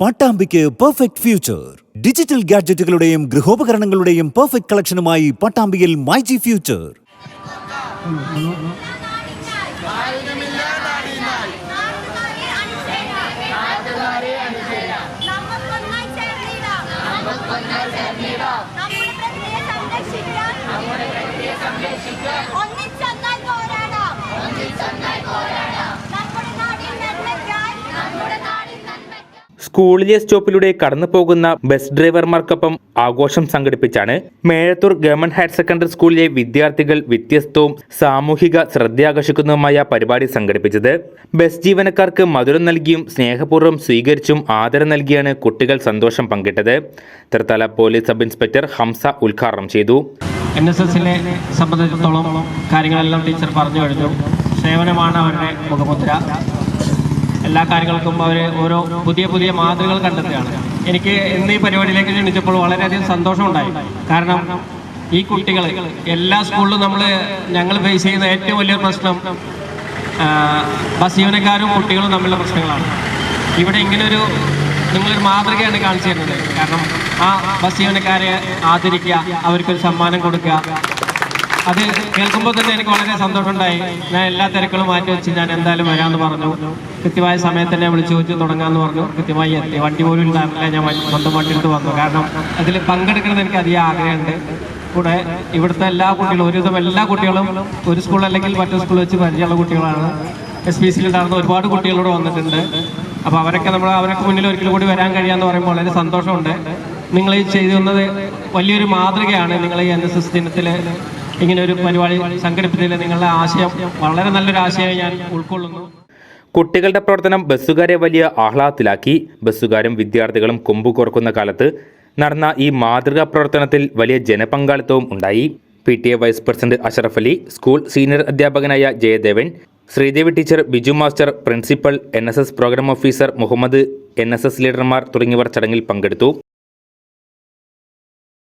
പട്ടാമ്പിക്ക് perfect future. Digital ഗാഡ്ജറ്റുകളുടെയും ഗൃഹോപകരണങ്ങളുടെയും perfect കളക്ഷനുമായി പട്ടാമ്പിയിൽ മൈജി ഫ്യൂച്ചർ. സ്കൂളിലെ സ്റ്റോപ്പിലൂടെ കടന്നു പോകുന്ന ബസ് ഡ്രൈവർമാർക്കൊപ്പം ആഘോഷം സംഘടിപ്പിച്ചാണ് മേഴത്തൂർ ഗവൺമെന്റ് ഹയർ സെക്കൻഡറി സ്കൂളിലെ വിദ്യാർത്ഥികൾ വ്യത്യസ്തവും സാമൂഹിക ശ്രദ്ധയാകർഷിക്കുന്നതുമായ പരിപാടി സംഘടിപ്പിച്ചത്. ബസ് ജീവനക്കാർക്ക് മധുരം നൽകിയും സ്നേഹപൂർവ്വം സ്വീകരിച്ചും ആദരം നൽകിയാണ് കുട്ടികൾ സന്തോഷം പങ്കിട്ടത്. Thrithala police sub inspector Hamza ഉദ്ഘാടനം ചെയ്തു. NSSനെ സംബന്ധിച്ചിടത്തോളം കാര്യങ്ങളെല്ലാം ടീച്ചർ പറഞ്ഞു കഴിഞ്ഞു. സേവനമാണ് അവരുടെ മുഖമുദ്ര. എല്ലാ കാര്യങ്ങൾക്കും അവർ ഓരോ പുതിയ പുതിയ മാതൃകകൾ കണ്ടെത്തുകയാണ്. എനിക്ക് ഇന്ന് ഈ പരിപാടിയിലേക്ക് ക്ഷണിച്ചപ്പോൾ വളരെയധികം സന്തോഷമുണ്ടായി. കാരണം ഈ കുട്ടികൾ എല്ലാ സ്കൂളിലും ഞങ്ങൾ ഫേസ് ചെയ്യുന്ന ഏറ്റവും വലിയ പ്രശ്നം ബസ് ജീവനക്കാരും കുട്ടികളും തമ്മിലുള്ള പ്രശ്നങ്ങളാണ്. ഇവിടെ ഇങ്ങനൊരു നിങ്ങളൊരു മാതൃകയാണ് കാണിച്ചു തരുന്നത്. കാരണം ആ ബസ് ജീവനക്കാരെ ആദരിക്കുക, അവർക്കൊരു സമ്മാനം കൊടുക്കുക, അത് കേൾക്കുമ്പോൾ തന്നെ എനിക്ക് വളരെ സന്തോഷമുണ്ടായി. ഞാൻ എല്ലാ തിരക്കുകളും മാറ്റി വെച്ച് ഞാൻ എന്തായാലും വരാമെന്ന് പറഞ്ഞു. കൃത്യമായ സമയത്ത് തന്നെ വിളിച്ചു ചോദിച്ചു തുടങ്ങാമെന്ന് പറഞ്ഞു. കൃത്യമായി എത്തി. വണ്ടി പോലും ഉണ്ടായിരുന്നില്ല. ഞാൻ സ്വന്തം വണ്ടി എടുത്ത് വന്നു. കാരണം അതിൽ പങ്കെടുക്കണമെന്ന് എനിക്ക് അധികം ആഗ്രഹമുണ്ട്. കൂടെ ഇവിടുത്തെ എല്ലാ കുട്ടികളും ഒരുവിധം എല്ലാ കുട്ടികളും ഒരു സ്കൂൾ അല്ലെങ്കിൽ മറ്റൊരു സ്കൂൾ വെച്ച് പരിചയമുള്ള കുട്ടികളാണ്. SPCയിൽ ഉണ്ടാകുന്ന ഒരുപാട് കുട്ടികളോട് വന്നിട്ടുണ്ട്. അപ്പോൾ അവരൊക്കെ മുന്നിൽ ഒരിക്കലും കൂടി വരാൻ കഴിയാമെന്ന് പറയുമ്പോൾ വളരെ സന്തോഷമുണ്ട്. നിങ്ങൾ ഈ ചെയ്തു തന്നത് വലിയൊരു മാതൃകയാണ്. നിങ്ങൾ ഈ NSS ദിനത്തിൽ ഇങ്ങനെ ഒരു പരിപാടി സംഘടിപ്പിച്ചതിൽ നിങ്ങളുടെ ആശയം വളരെ നല്ലൊരു ആശയം ഞാൻ ഉൾക്കൊള്ളുന്നു. കുട്ടികളുടെ പ്രവർത്തനം ബസ്സുകാരെ വലിയ ആഹ്ലാദത്തിലാക്കി. ബസ്സുകാരും വിദ്യാർത്ഥികളും കൊമ്പു കോർക്കുന്ന കാലത്ത് നടന്ന ഈ മാതൃകാ പ്രവർത്തനത്തിൽ വലിയ ജനപങ്കാളിത്തവും ഉണ്ടായി. PTA vice president Ashraf Ali, school senior അധ്യാപകനായ Jayadevan, Sreedevi teacher, Biju master, principal, NSS programme officer Muhammad, NSS ലീഡർമാർ തുടങ്ങിയവർ ചടങ്ങിൽ പങ്കെടുത്തു.